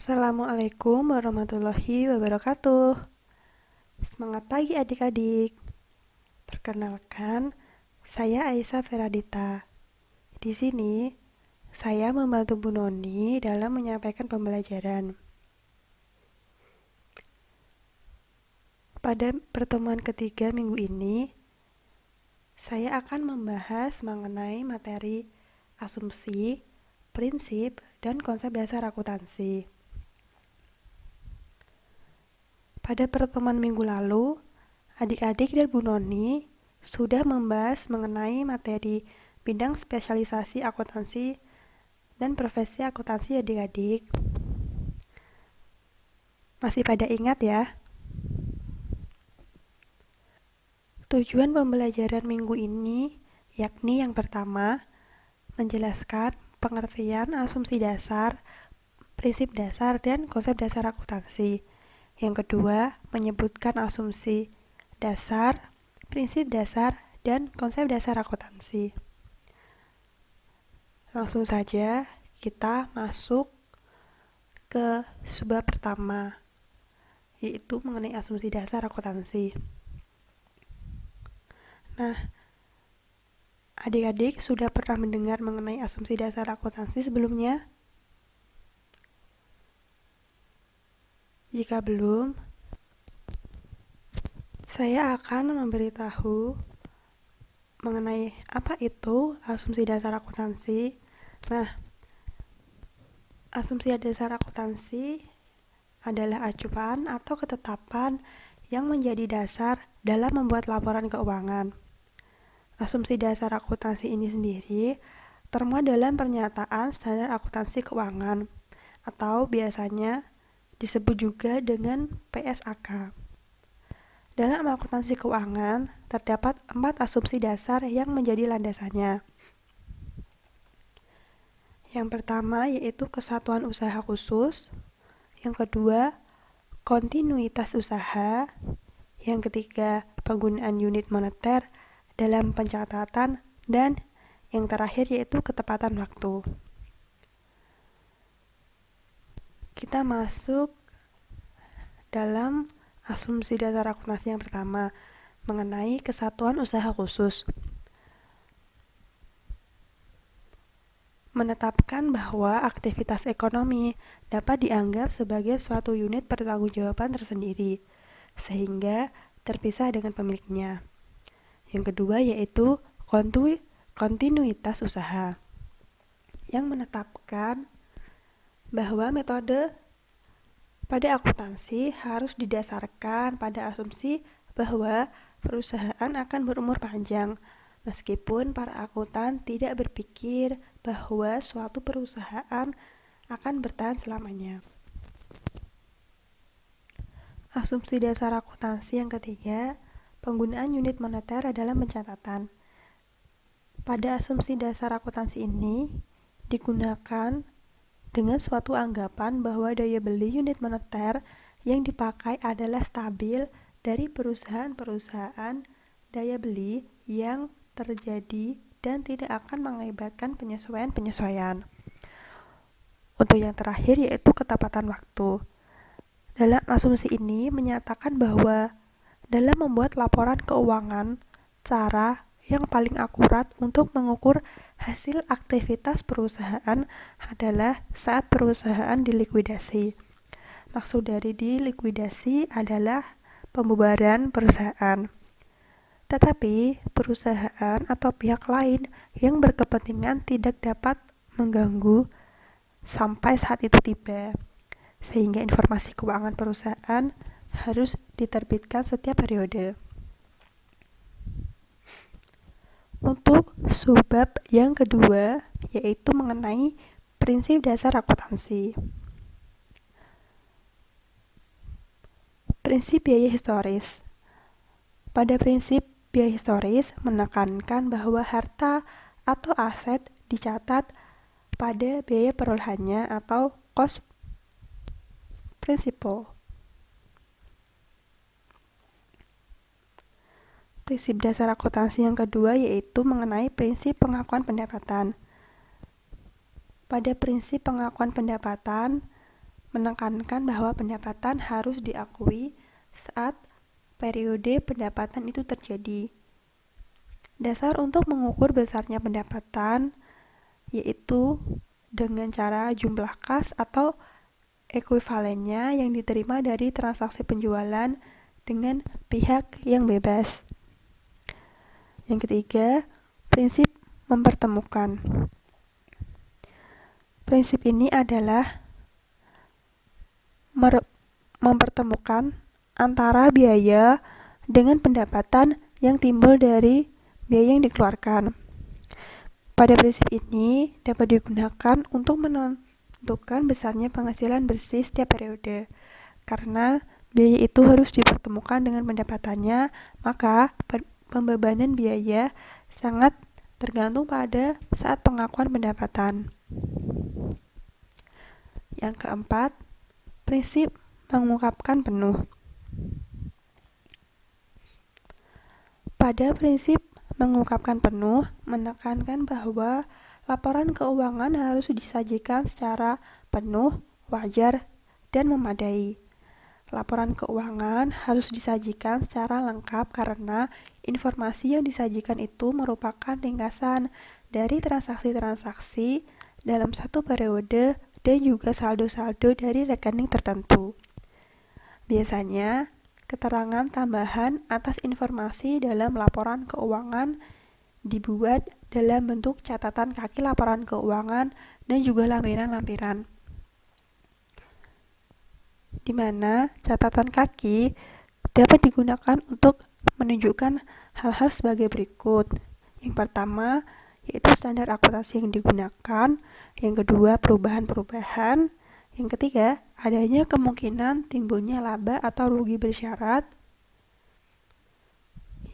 Assalamualaikum warahmatullahi wabarakatuh. Semangat pagi adik-adik. Perkenalkan, saya Aisyah Feradita. Di sini, saya membantu Bu Noni dalam menyampaikan pembelajaran. Pada pertemuan ketiga minggu ini, saya akan membahas mengenai materi asumsi, prinsip, dan konsep dasar akuntansi. Pada pertemuan minggu lalu, adik-adik dan Bu Noni sudah membahas mengenai materi bidang spesialisasi akuntansi dan profesi akuntansi adik-adik. Masih pada ingat ya? Tujuan pembelajaran minggu ini yakni yang pertama, menjelaskan pengertian asumsi dasar, prinsip dasar, dan konsep dasar akuntansi. Yang kedua, menyebutkan asumsi dasar, prinsip dasar, dan konsep dasar akuntansi. Langsung saja kita masuk ke subbab pertama, yaitu mengenai asumsi dasar akuntansi. Nah, adik-adik sudah pernah mendengar mengenai asumsi dasar akuntansi sebelumnya? Jika belum, saya akan memberitahu mengenai apa itu asumsi dasar akuntansi. Nah, asumsi dasar akuntansi adalah acuan atau ketetapan yang menjadi dasar dalam membuat laporan keuangan. Asumsi dasar akuntansi ini sendiri termuat dalam pernyataan standar akuntansi keuangan atau biasanya disebut juga dengan PSAK. Dalam akuntansi keuangan terdapat 4 asumsi dasar yang menjadi landasannya. Yang pertama yaitu kesatuan usaha khusus, yang kedua kontinuitas usaha, yang ketiga penggunaan unit moneter dalam pencatatan, dan yang terakhir yaitu ketepatan waktu. Kita masuk dalam asumsi dasar akuntansi yang pertama mengenai kesatuan usaha khusus. Menetapkan bahwa aktivitas ekonomi dapat dianggap sebagai suatu unit pertanggungjawaban tersendiri, sehingga terpisah dengan pemiliknya. Yang kedua yaitu kontinuitas usaha, yang menetapkan bahwa metode pada akuntansi harus didasarkan pada asumsi bahwa perusahaan akan berumur panjang, meskipun para akuntan tidak berpikir bahwa suatu perusahaan akan bertahan selamanya. Asumsi dasar akuntansi yang ketiga, penggunaan unit moneter dalam pencatatan. Pada asumsi dasar akuntansi ini digunakan dengan suatu anggapan bahwa daya beli unit moneter yang dipakai adalah stabil dari perusahaan-perusahaan daya beli yang terjadi dan tidak akan mengakibatkan penyesuaian-penyesuaian. Untuk yang terakhir yaitu ketepatan waktu. Dalam asumsi ini menyatakan bahwa dalam membuat laporan keuangan, cara yang paling akurat untuk mengukur hasil aktivitas perusahaan adalah saat perusahaan dilikuidasi. Maksud dari dilikuidasi adalah pembubaran perusahaan. Tetapi perusahaan atau pihak lain yang berkepentingan tidak dapat mengganggu sampai saat itu tiba, sehingga informasi keuangan perusahaan harus diterbitkan setiap periode. Untuk subbab yang kedua yaitu mengenai prinsip dasar akuntansi. Prinsip biaya historis. Pada prinsip biaya historis menekankan bahwa harta atau aset dicatat pada biaya perolehannya atau cost principle. Prinsip dasar akuntansi yang kedua yaitu mengenai prinsip pengakuan pendapatan. Pada prinsip pengakuan pendapatan menekankan bahwa pendapatan harus diakui saat periode pendapatan itu terjadi. Dasar untuk mengukur besarnya pendapatan yaitu dengan cara jumlah kas atau ekuivalennya yang diterima dari transaksi penjualan dengan pihak yang bebas. Yang ketiga, prinsip mempertemukan. Prinsip ini adalah mempertemukan antara biaya dengan pendapatan yang timbul dari biaya yang dikeluarkan. Pada prinsip ini dapat digunakan untuk menentukan besarnya penghasilan bersih setiap periode. Karena biaya itu harus dipertemukan dengan pendapatannya, maka pembebanan biaya sangat tergantung pada saat pengakuan pendapatan. Yang keempat, prinsip mengungkapkan penuh. Pada prinsip mengungkapkan penuh menekankan bahwa laporan keuangan harus disajikan secara penuh, wajar, dan memadai. Laporan keuangan harus disajikan secara lengkap karena informasi yang disajikan itu merupakan ringkasan dari transaksi-transaksi dalam satu periode dan juga saldo-saldo dari rekening tertentu. Biasanya, keterangan tambahan atas informasi dalam laporan keuangan dibuat dalam bentuk catatan kaki laporan keuangan dan juga lampiran-lampiran, di mana catatan kaki dapat digunakan untuk menunjukkan hal-hal sebagai berikut. Yang pertama, yaitu standar akuntansi yang digunakan. Yang kedua, perubahan-perubahan. Yang ketiga, adanya kemungkinan timbulnya laba atau rugi bersyarat.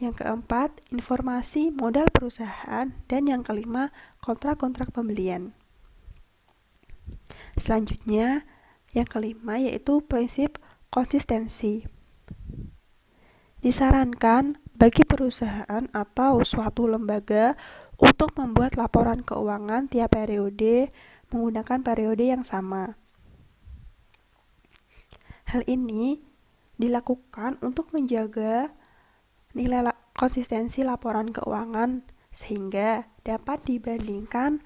Yang keempat, informasi modal perusahaan. Dan yang kelima, kontrak-kontrak pembelian. Selanjutnya, yang kelima yaitu prinsip konsistensi. Disarankan bagi perusahaan atau suatu lembaga untuk membuat laporan keuangan tiap periode menggunakan periode yang sama. Hal ini dilakukan untuk menjaga nilai konsistensi laporan keuangan sehingga dapat dibandingkan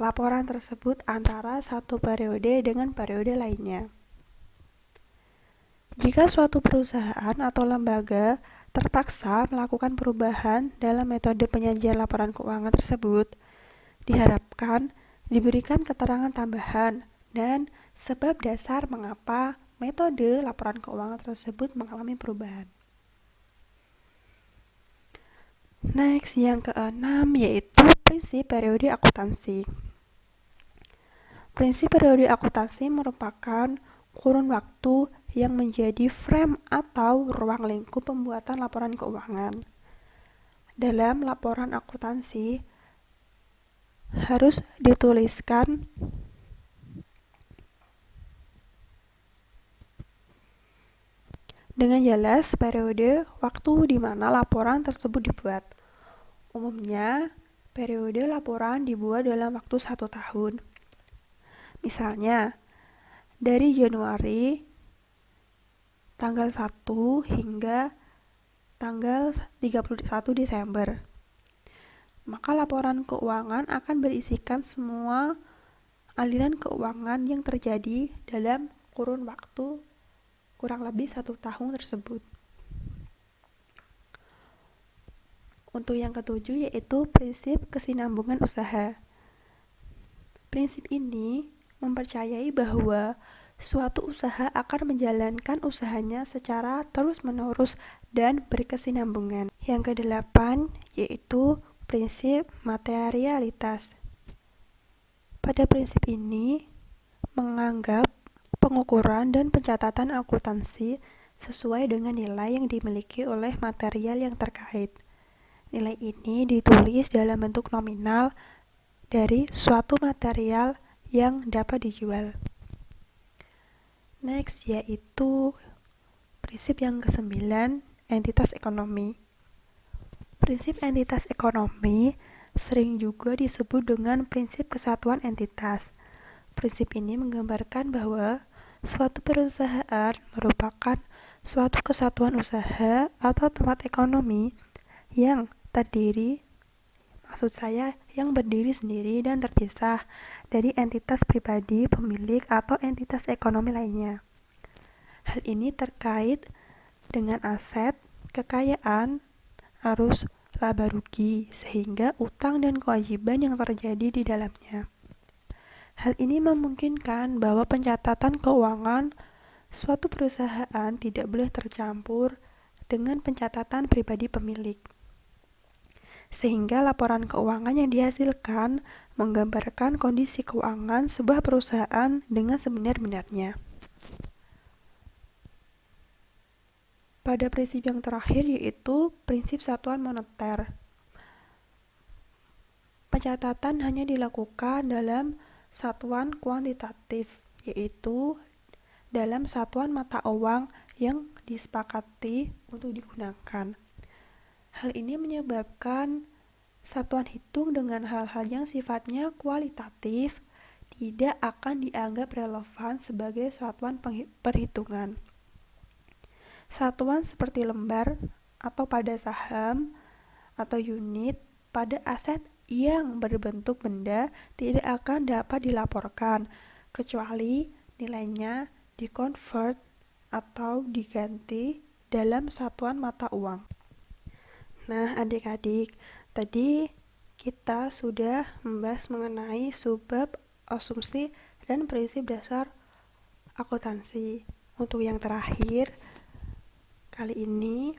laporan tersebut antara satu periode dengan periode lainnya. Jika suatu perusahaan atau lembaga terpaksa melakukan perubahan dalam metode penyajian laporan keuangan tersebut, diharapkan diberikan keterangan tambahan dan sebab dasar mengapa metode laporan keuangan tersebut mengalami perubahan. Next, yang keenam yaitu prinsip periode akuntansi. Prinsip periode akuntansi merupakan kurun waktu yang menjadi frame atau ruang lingkup pembuatan laporan keuangan. Dalam laporan akuntansi harus dituliskan dengan jelas periode waktu di mana laporan tersebut dibuat. Umumnya, periode laporan dibuat dalam waktu 1 tahun. Misalnya, dari Januari tanggal 1 hingga tanggal 31 Desember. Maka laporan keuangan akan berisikan semua aliran keuangan yang terjadi dalam kurun waktu kurang lebih 1 tahun tersebut. Untuk yang ketujuh yaitu prinsip kesinambungan usaha. Prinsip ini mempercayai bahwa suatu usaha akan menjalankan usahanya secara terus-menerus dan berkesinambungan. Yang kedelapan yaitu prinsip materialitas. Pada prinsip ini menganggap pengukuran dan pencatatan akuntansi sesuai dengan nilai yang dimiliki oleh material yang terkait. Nilai ini ditulis dalam bentuk nominal dari suatu material yang dapat dijual. Next, yaitu prinsip yang ke-9, entitas ekonomi. Prinsip entitas ekonomi sering juga disebut dengan prinsip kesatuan entitas. Prinsip ini menggambarkan bahwa Suatu perusahaan merupakan suatu kesatuan usaha atau tempat ekonomi yang yang berdiri sendiri dan terpisah dari entitas pribadi, pemilik, atau entitas ekonomi lainnya. Hal ini terkait dengan aset, kekayaan, arus laba rugi, sehingga utang dan kewajiban yang terjadi di dalamnya. Hal ini memungkinkan bahwa pencatatan keuangan suatu perusahaan tidak boleh tercampur dengan pencatatan pribadi pemilik. Sehingga laporan keuangan yang dihasilkan menggambarkan kondisi keuangan sebuah perusahaan dengan sebenar-benarnya. Pada prinsip yang terakhir yaitu prinsip satuan moneter. Pencatatan hanya dilakukan dalam satuan kuantitatif, yaitu dalam satuan mata uang yang disepakati untuk digunakan. Hal ini menyebabkan satuan hitung dengan hal-hal yang sifatnya kualitatif tidak akan dianggap relevan sebagai satuan perhitungan. Satuan seperti lembar atau pada saham atau unit pada aset yang berbentuk benda tidak akan dapat dilaporkan kecuali nilainya dikonvert atau diganti dalam satuan mata uang. Nah, adik-adik, tadi kita sudah membahas mengenai subbab, asumsi, dan prinsip dasar akuntansi. Untuk yang terakhir, kali ini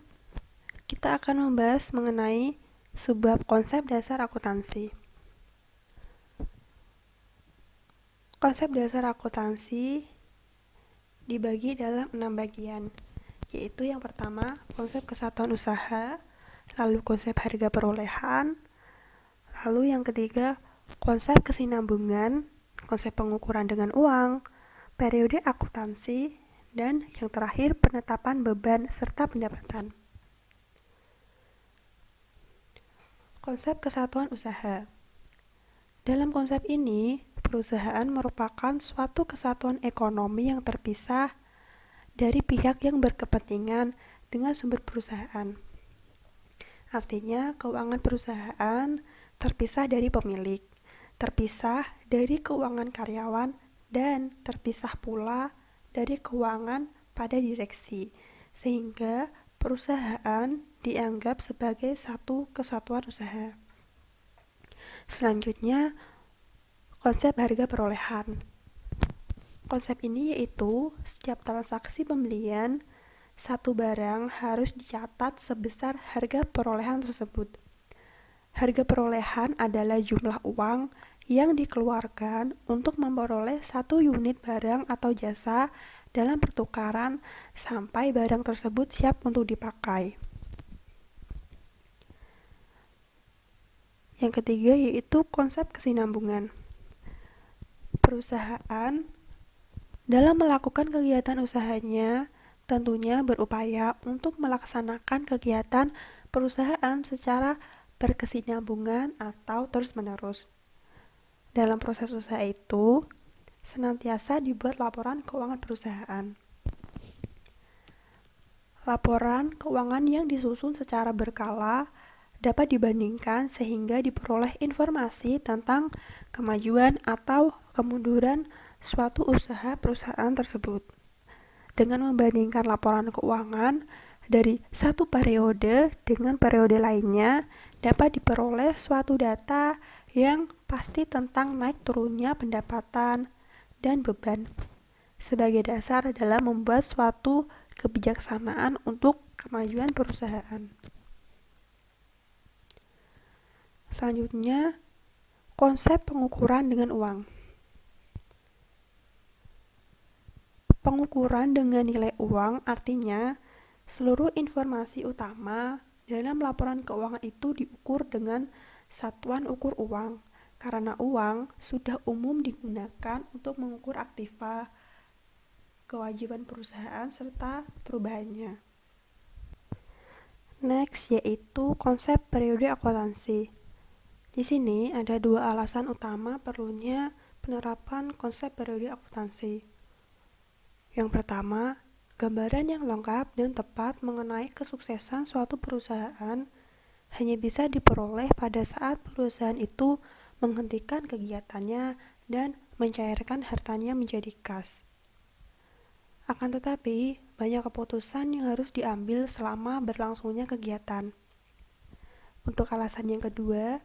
kita akan membahas mengenai subbab konsep dasar akuntansi. Konsep dasar akuntansi dibagi dalam 6 bagian, yaitu yang pertama konsep kesatuan usaha, lalu konsep harga perolehan, lalu yang ketiga konsep kesinambungan, konsep pengukuran dengan uang, periode akuntansi, dan yang terakhir penetapan beban serta pendapatan. Konsep kesatuan usaha. Dalam konsep ini, perusahaan merupakan suatu kesatuan ekonomi yang terpisah dari pihak yang berkepentingan dengan sumber perusahaan. Artinya, keuangan perusahaan terpisah dari pemilik, terpisah dari keuangan karyawan, dan terpisah pula dari keuangan pada direksi, sehingga perusahaan dianggap sebagai satu kesatuan usaha. Selanjutnya, konsep harga perolehan. Konsep ini yaitu setiap transaksi pembelian satu barang harus dicatat sebesar harga perolehan tersebut. Harga perolehan adalah jumlah uang yang dikeluarkan untuk memperoleh satu unit barang atau jasa dalam pertukaran sampai barang tersebut siap untuk dipakai. Yang ketiga yaitu konsep kesinambungan. Perusahaan dalam melakukan kegiatan usahanya tentunya berupaya untuk melaksanakan kegiatan perusahaan secara berkesinambungan atau terus-menerus. Dalam proses usaha itu, senantiasa dibuat laporan keuangan perusahaan. Laporan keuangan yang disusun secara berkala dapat dibandingkan sehingga diperoleh informasi tentang kemajuan atau kemunduran suatu usaha perusahaan tersebut. Dengan membandingkan laporan keuangan dari satu periode dengan periode lainnya, dapat diperoleh suatu data yang pasti tentang naik turunnya pendapatan dan beban sebagai dasar dalam membuat suatu kebijaksanaan untuk kemajuan perusahaan. Selanjutnya, konsep pengukuran dengan uang. Pengukuran dengan nilai uang artinya seluruh informasi utama dalam laporan keuangan itu diukur dengan satuan ukur uang, karena uang sudah umum digunakan untuk mengukur aktiva, kewajiban perusahaan, serta perubahannya. Next, yaitu konsep periode akuntansi. Di sini ada dua alasan utama perlunya penerapan konsep periode akuntansi. Yang pertama, gambaran yang lengkap dan tepat mengenai kesuksesan suatu perusahaan hanya bisa diperoleh pada saat perusahaan itu menghentikan kegiatannya dan mencairkan hartanya menjadi kas. Akan tetapi, banyak keputusan yang harus diambil selama berlangsungnya kegiatan. Untuk alasan yang kedua,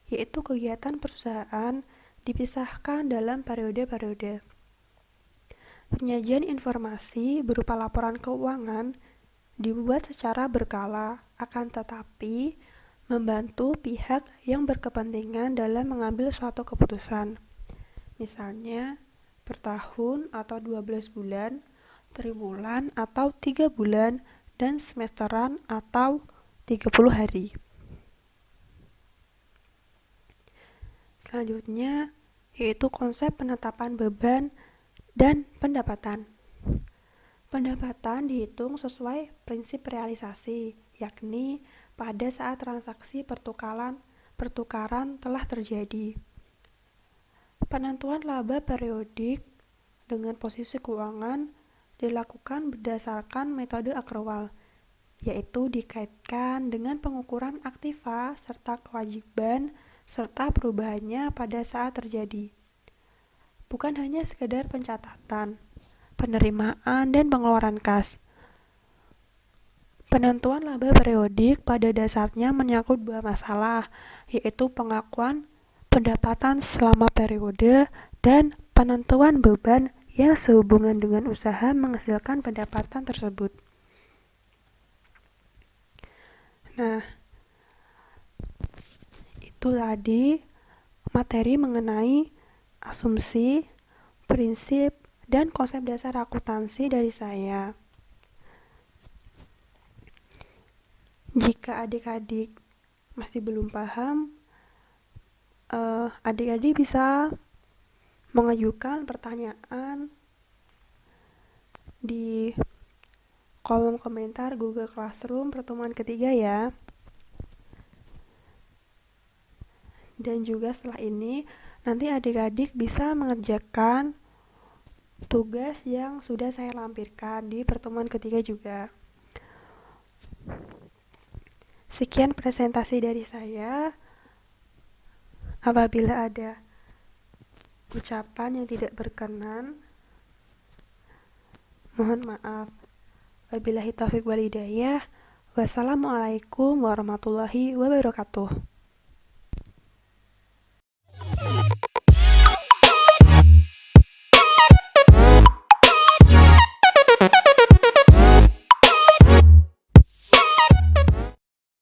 yaitu kegiatan perusahaan dipisahkan dalam periode-periode. Penyajian informasi berupa laporan keuangan dibuat secara berkala, akan tetapi membantu pihak yang berkepentingan dalam mengambil suatu keputusan. Misalnya, per tahun atau 12 bulan, triwulan atau 3 bulan, dan semesteran atau 30 hari. Selanjutnya, yaitu konsep penetapan beban dan pendapatan. Pendapatan dihitung sesuai prinsip realisasi, yakni pada saat transaksi pertukaran telah terjadi. Penentuan laba periodik dengan posisi keuangan dilakukan berdasarkan metode akrual, yaitu dikaitkan dengan pengukuran aktiva serta kewajiban serta perubahannya pada saat terjadi. Bukan hanya sekedar pencatatan, penerimaan, dan pengeluaran kas. Penentuan laba periodik pada dasarnya menyangkut dua masalah, yaitu pengakuan pendapatan selama periode dan penentuan beban yang sehubungan dengan usaha menghasilkan pendapatan tersebut. Nah, itu tadi materi mengenai asumsi, prinsip, dan konsep dasar akuntansi dari saya. Jika adik-adik masih belum paham, adik-adik bisa mengajukan pertanyaan di kolom komentar Google Classroom pertemuan ketiga ya. Dan juga setelah ini, nanti adik-adik bisa mengerjakan tugas yang sudah saya lampirkan di pertemuan ketiga juga. Sekian presentasi dari saya. Apabila ada ucapan yang tidak berkenan, mohon maaf. Wabillahi taufiq wal hidayah. Wassalamualaikum warahmatullahi wabarakatuh.